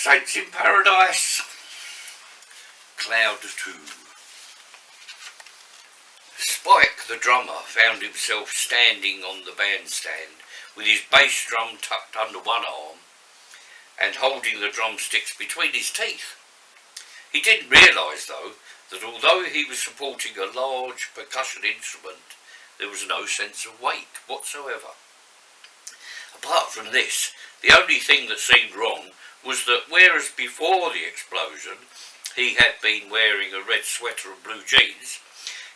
Saints in Paradise. Cloud 2. Spike, the drummer, found himself standing on the bandstand with his bass drum tucked under one arm and holding the drumsticks between his teeth. He didn't realise, though, that although he was supporting a large percussion instrument, there was no sense of weight whatsoever. Apart from this, the only thing that seemed wrong was that whereas before the explosion he had been wearing a red sweater and blue jeans,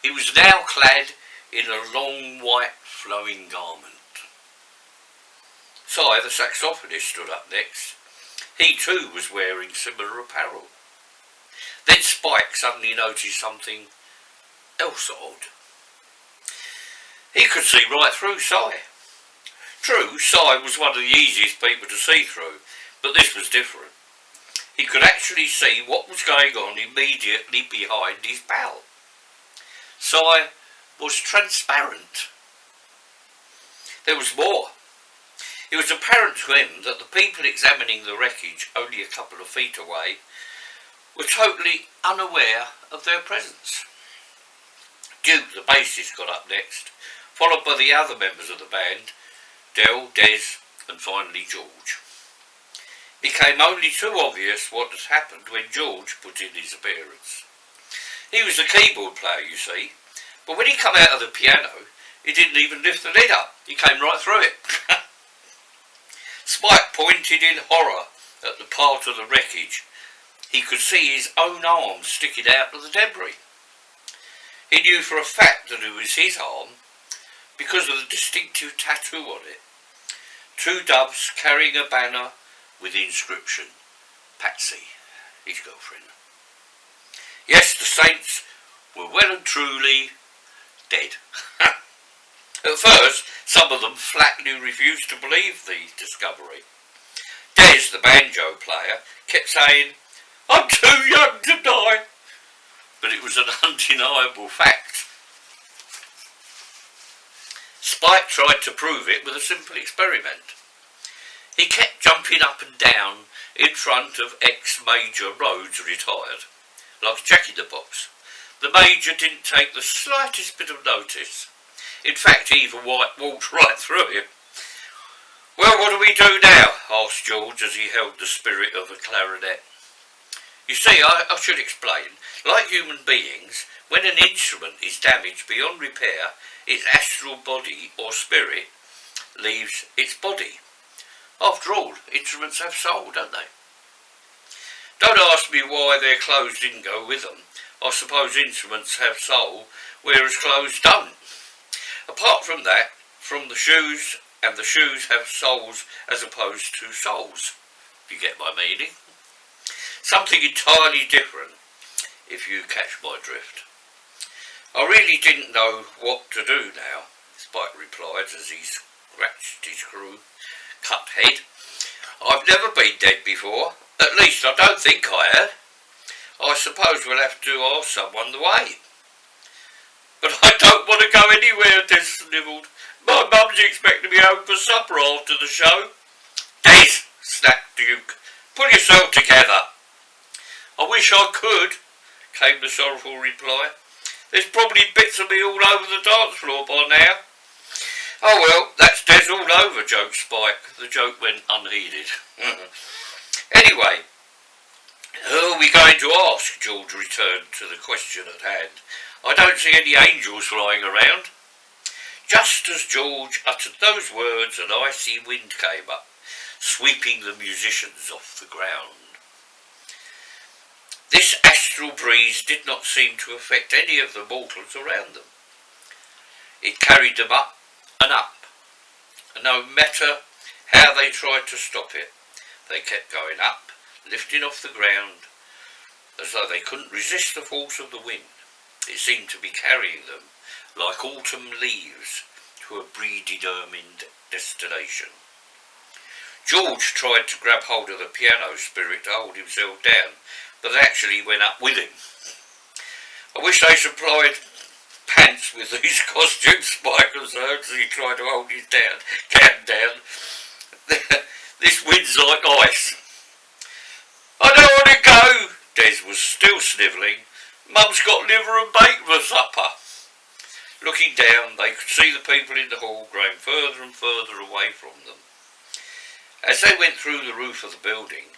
he was now clad in a long white flowing garment. Si, the saxophonist, stood up next. He too was wearing similar apparel. Then Spike suddenly noticed something else odd. He could see right through Si. True, Si was one of the easiest people to see through, but this was different. He could actually see what was going on immediately behind his pal. Si was transparent. There was more. It was apparent to him that the people examining the wreckage only a couple of feet away were totally unaware of their presence. Duke, the bassist, got up next, followed by the other members of the band, Del, Des, and finally George. It became only too obvious what had happened when George put in his appearance. He was the keyboard player, you see, but when he came out of the piano, he didn't even lift the lid up. He came right through it. Spike pointed in horror at the part of the wreckage. He could see his own arm sticking out of the debris. He knew for a fact that it was his arm because of the distinctive tattoo on it. 2 doves carrying a banner with the inscription, Patsy, his girlfriend. Yes, the Saints were well and truly dead. At first, some of them flatly refused to believe the discovery. Des, the banjo player, kept saying, "I'm too young to die." But it was an undeniable fact. Spike tried to prove it with a simple experiment. He kept jumping up and down in front of ex-Major Rhodes, retired, like a jack-in-the-box. The Major didn't take the slightest bit of notice. In fact, he even walked right through him. "Well, what do we do now?" asked George as he held the spirit of a clarinet. You see, I should explain. Like human beings, when an instrument is damaged beyond repair, its astral body or spirit leaves its body. After all, instruments have soul, don't they? Don't ask me why their clothes didn't go with them. I suppose instruments have soul, whereas clothes don't. Apart from that, from the shoes, and the shoes have souls as opposed to souls. If you get my meaning. Something entirely different, if you catch my drift. I really didn't know what to do now, Spike replied as he scratched his cut head. I've never been dead before. At least I don't think I had. I suppose we'll have to ask someone the way. But I don't want to go anywhere, Des snivelled. My mum's expecting me home for supper after the show. Des, snapped Duke, pull yourself together. I wish I could, came the sorrowful reply. There's probably bits of me all over the dance floor by now. Oh well, that's Des all over, joked Spike. The joke went unheeded. Anyway, who are we going to ask? George returned to the question at hand. I don't see any angels flying around. Just as George uttered those words, an icy wind came up, sweeping the musicians off the ground. This astral breeze did not seem to affect any of the mortals around them. It carried them up and up, and no matter how they tried to stop it, they kept going up, lifting off the ground, as though they couldn't resist the force of the wind. It seemed to be carrying them, like autumn leaves, to a predetermined destination. George tried to grab hold of the piano spirit to hold himself down, but it actually went up with him. I wish they supplied pants with these costumes, Spike observed as he tried to hold his can down. This wind's like ice. No, Des was still snivelling. Mum's got liver and bacon for supper. Looking down, they could see the people in the hall growing further and further away from them. As they went through the roof of the building,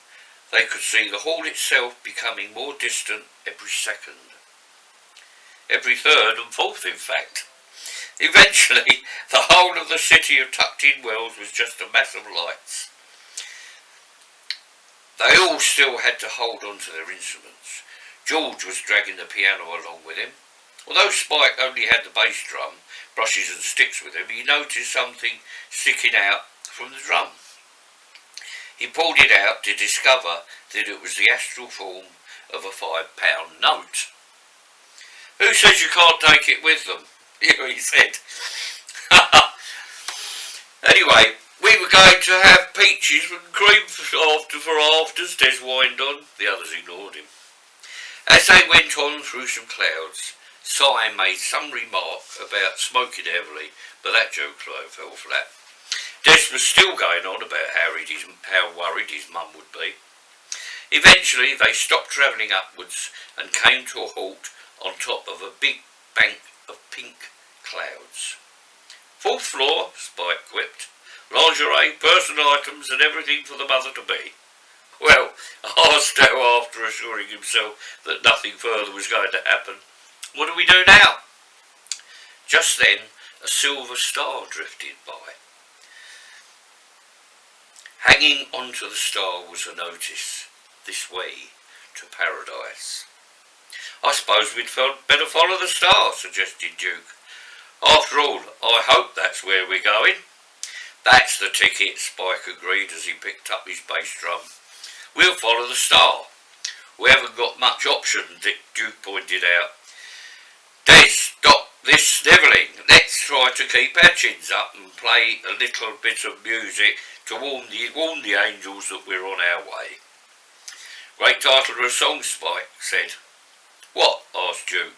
they could see the hall itself becoming more distant every second. Every third and fourth, in fact. Eventually, the whole of the city of Tucked-in Wells was just a mass of lights. They all still had to hold on to their instruments. George was dragging the piano along with him. Although Spike only had the bass drum, brushes and sticks with him, he noticed something sticking out from the drum. He pulled it out to discover that it was the astral form of a £5 note. Who says you can't take it with them? He said. Anyway, we were going to have peaches and cream for afters, Des whined on. The others ignored him. As they went on through some clouds, Si made some remark about smoking heavily, but that joke fell flat. Des was still going on about how worried his mum would be. Eventually they stopped travelling upwards and came to a halt on top of a big bank of pink clouds. "4th floor," Spike quipped. "Lingerie, personal items and everything for the mother-to-be." "Well," asked Dale after assuring himself that nothing further was going to happen, "what do we do now?" Just then a silver star drifted by. Hanging onto the star was a notice, "This way to paradise." "I suppose we'd better follow the star," suggested Duke. "After all, I hope that's where we're going." "That's the ticket," Spike agreed as he picked up his bass drum. "We'll follow the star." "We haven't got much option," Duke pointed out. "Des, stop this snivelling. Let's try to keep our chins up and play a little bit of music to warn the angels that we're on our way." "Great title of a song," Spike said. "What?" asked Duke.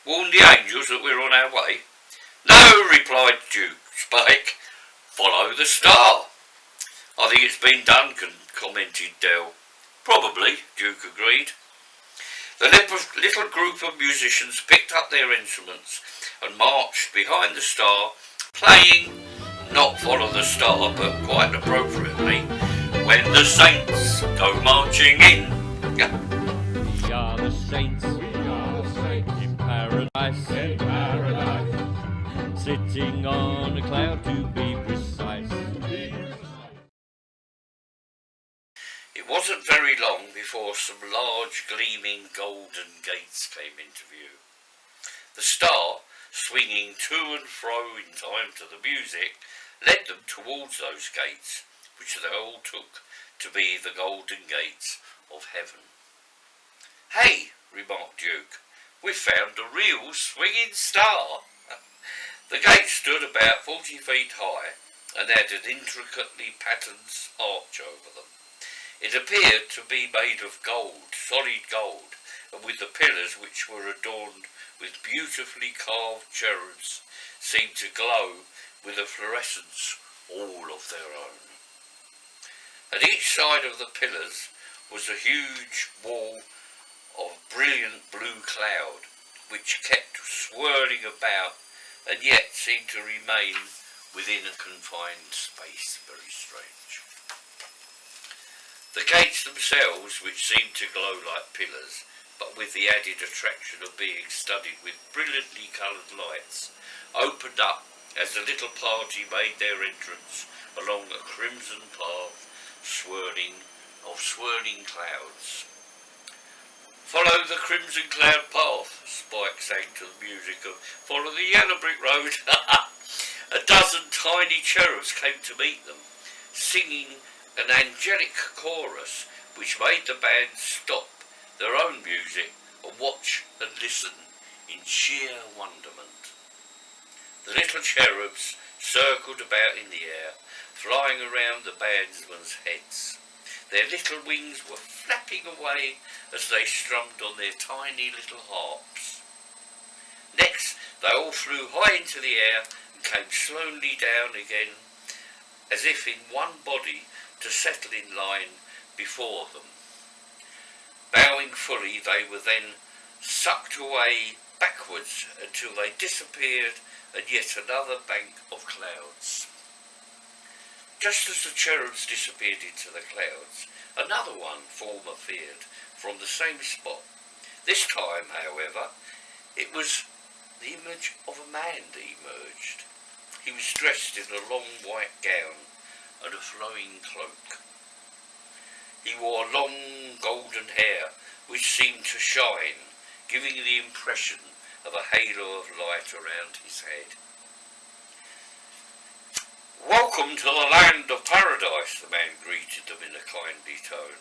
"Warn the angels that we're on our way?" "No," replied Spike. "Follow the star." "I think it's been done," commented Dell. "Probably," Duke agreed. The little group of musicians picked up their instruments and marched behind the star, playing not "Follow the Star," but quite appropriately, "When the Saints Go Marching In." We are the saints, in paradise, sitting on a cloud to be precise. It wasn't very long before some large gleaming golden gates came into view. The star, swinging to and fro in time to the music, led them towards those gates, which they all took to be the golden gates of heaven. "Hey," remarked Duke, "we've found a real swinging star." The gates stood about 40 feet high and had an intricately patterned arch over them. It appeared to be made of gold, solid gold, and with the pillars, which were adorned with beautifully carved cherubs, seemed to glow with a fluorescence all of their own. At each side of the pillars was a huge wall of brilliant blue cloud, which kept swirling about and yet seemed to remain within a confined space. Very strange. The gates themselves, which seemed to glow like pillars, but with the added attraction of being studded with brilliantly coloured lights, opened up as the little party made their entrance along a crimson path of swirling clouds. "Follow the crimson cloud path," Spike sang to the music of "Follow the Yellow Brick Road." A dozen tiny cherubs came to meet them, singing an angelic chorus which made the band stop their own music and watch and listen in sheer wonderment. The little cherubs circled about in the air, flying around the bandsmen's heads. Their little wings were flapping away as they strummed on their tiny little harps. Next, they all flew high into the air and came slowly down again, as if in one body, to settle in line before them. Bowing fully, they were then sucked away backwards until they disappeared in yet another bank of clouds. Just as the cherubs disappeared into the clouds, another form appeared from the same spot. This time, however, it was the image of a man that emerged. He was dressed in a long white gown and a flowing cloak. He wore long golden hair which seemed to shine, giving the impression of a halo of light around his head. "Welcome to the land of paradise," the man greeted them in a kindly tone.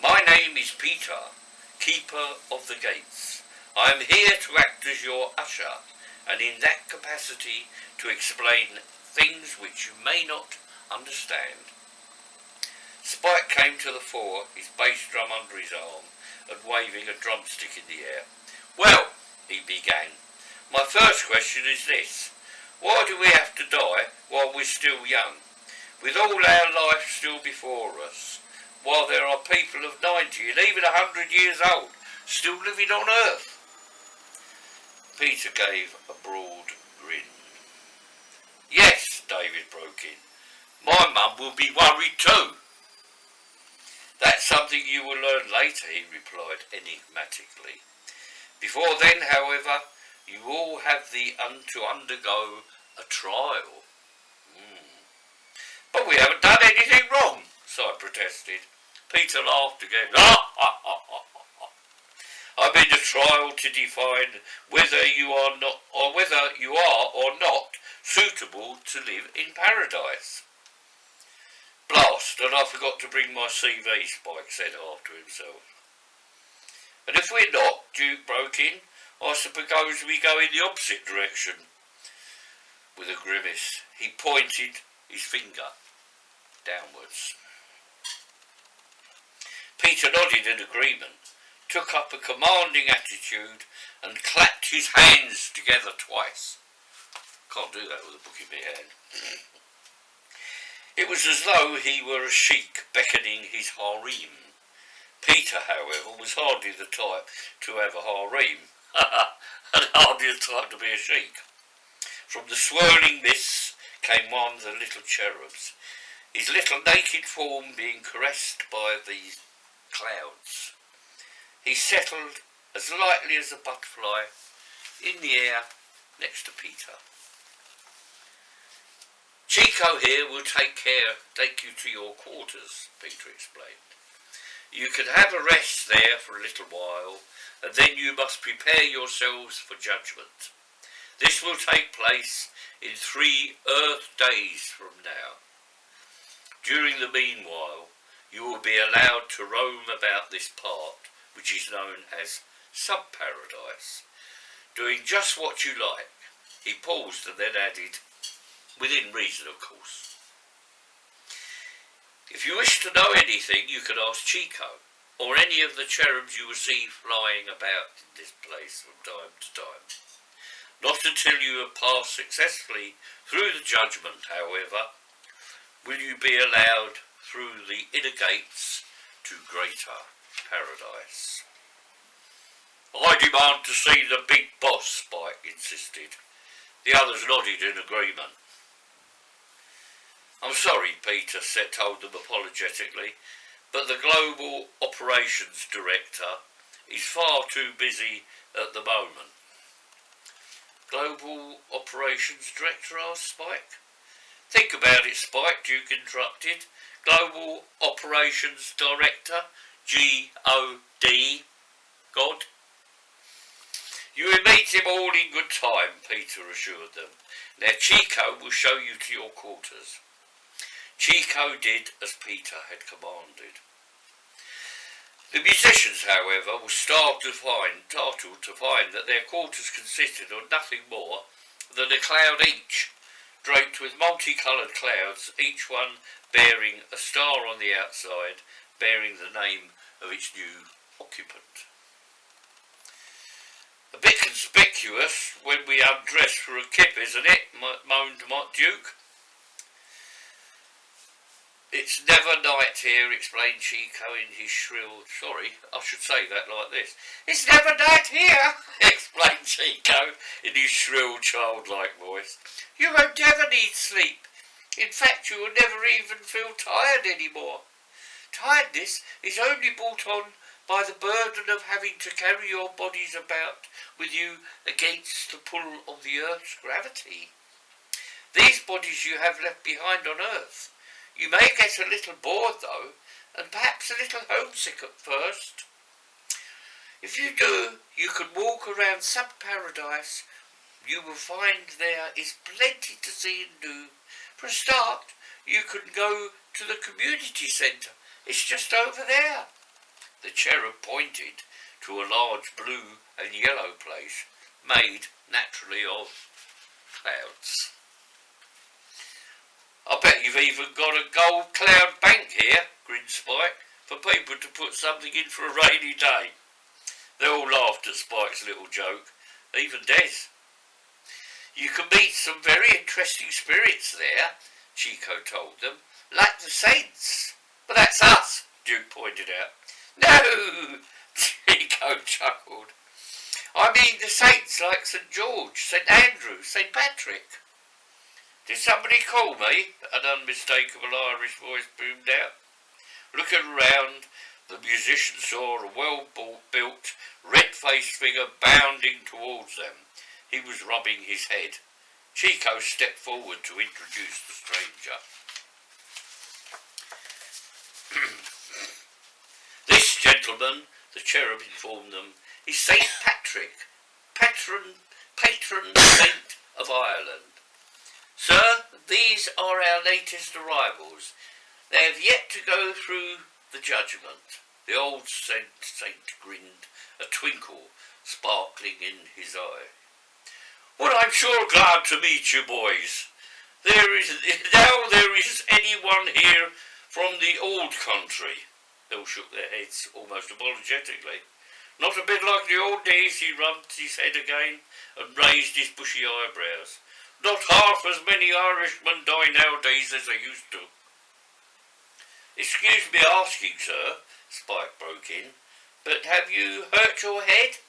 "My name is Peter, keeper of the gates. I am here to act as your usher, and in that capacity to explain things which you may not understand." Spike came to the fore, his bass drum under his arm, and waving a drumstick in the air. "Well," he began, "my first question is this. Why do we have to die while we're still young, with all our life still before us, while there are people of 90 and even 100 years old still living on Earth?" Peter gave a broad grin. "Yes," David broke in, "my mum will be worried too." "That's something you will learn later," he replied enigmatically. "Before then, however, you all have to undergo a trial." "But we haven't done anything wrong," I protested. Peter laughed again. "I'm in a trial to define whether you are or not suitable to live in paradise." "Blast, and I forgot to bring my CV," Spike said half to himself. "And if we're not," Duke broke in, "I suppose we go in the opposite direction." With a grimace, he pointed his finger downwards. Peter nodded in agreement, took up a commanding attitude, and clapped his hands together twice. Can't do that with a book in my hand. It was as though he were a sheik beckoning his harem. Peter, however, was hardly the type to have a harem, and hardly the type to be a sheik. From the swirling mists came one of the little cherubs, his little naked form being caressed by the clouds. He settled as lightly as a butterfly in the air next to Peter. "Chico here will take you to your quarters," Peter explained. "You can have a rest there for a little while, and then you must prepare yourselves for judgment. This will take place in 3 Earth days from now. During the meanwhile, you will be allowed to roam about this part, which is known as Sub-Paradise, doing just what you like." He paused and then added, "Within reason, of course. If you wish to know anything, you can ask Chico, or any of the cherubs you will see flying about in this place from time to time. Not until you have passed successfully through the judgment, however, will you be allowed through the inner gates to greater paradise." "I demand to see the big boss," Spike insisted. The others nodded in agreement. "I'm sorry," Peter told them apologetically, "but the Global Operations Director is far too busy at the moment." "Global Operations Director?" asked Spike. "Think about it, Spike," Duke interrupted. "Global Operations Director, G-O-D, God." "You will meet him all in good time," Peter assured them. "Now Chico will show you to your quarters." Chico did as Peter had commanded. The musicians, however, were startled to find that their quarters consisted of nothing more than a cloud each, draped with multicoloured clouds, each one bearing a star on the outside, bearing the name of its new occupant. "A bit conspicuous when we undress for a kip, isn't it?" moaned Duke. It's never night here, explained Chico in his shrill... Sorry, I should say that like this. It's never night here, explained Chico in his shrill, childlike voice. You won't ever need sleep. In fact, you will never even feel tired anymore. Tiredness is only brought on by the burden of having to carry your bodies about with you against the pull of the Earth's gravity. These bodies you have left behind on Earth. You may get a little bored, though, and perhaps a little homesick at first. If you do, you can walk around Sub-Paradise. You will find there is plenty to see and do. For a start, you can go to the community centre. It's just over there. The cherub pointed to a large blue and yellow place, made naturally of clouds. I bet you've even got a gold cloud bank here, grinned Spike, for people to put something in for a rainy day. They all laughed at Spike's little joke, even Des. You can meet some very interesting spirits there, Chico told them, like the saints. But that's us, Duke pointed out. No, Chico chuckled. I mean the saints like St. George, St. Andrew, St. Patrick. Did somebody call me? An unmistakable Irish voice boomed out. Looking round, the musician saw a well-built, red-faced figure bounding towards them. He was rubbing his head. Chico stepped forward to introduce the stranger. This gentleman, the cherub informed them, is St. Patrick, patron saint of Ireland. Sir, these are our latest arrivals. They have yet to go through the judgment. The old saint grinned, a twinkle sparkling in his eye. Well, I'm sure glad to meet you, boys. There is anyone here from the old country. They all shook their heads almost apologetically. Not a bit like the old days, he rubbed his head again and raised his bushy eyebrows. Not half as many Irishmen die nowadays as they used to. Excuse me asking, sir, Spike broke in, but have you hurt your head?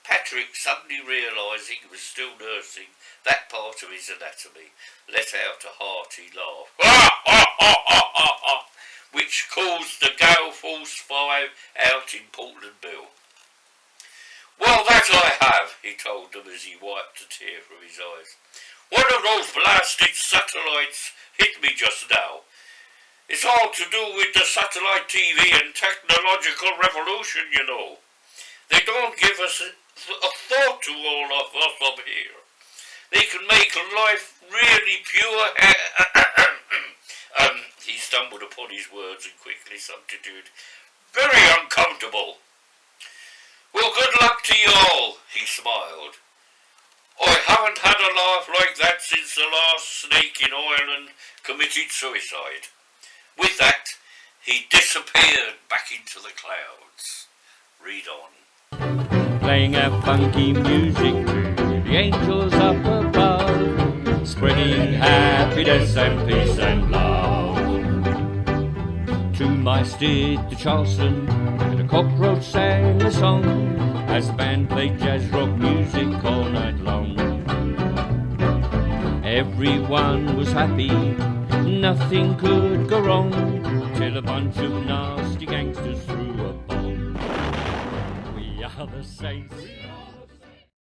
Patrick, suddenly realising he was still nursing that part of his anatomy, let out a hearty laugh, which caused the Gale Force 5 out in Portland Bill. Well, that I have, he told them as he wiped a tear from his eyes. One of those blasted satellites hit me just now. It's all to do with the satellite TV and technological revolution, you know. They don't give us a thought to all of us up here. They can make life really pure. He stumbled upon his words and quickly substituted. Very uncomfortable. Well, good luck to you all, he smiled. I haven't had a laugh like that since the last snake in Ireland committed suicide. With that, he disappeared back into the clouds. Read on. Playing our funky music to the angels up above, spreading happiness and peace and love. To my steed, the Charleston, and a cockroach sang a song as the band played jazz rock music all night long. Everyone was happy, nothing could go wrong, till a bunch of nasty gangsters threw a bomb. We are the saints.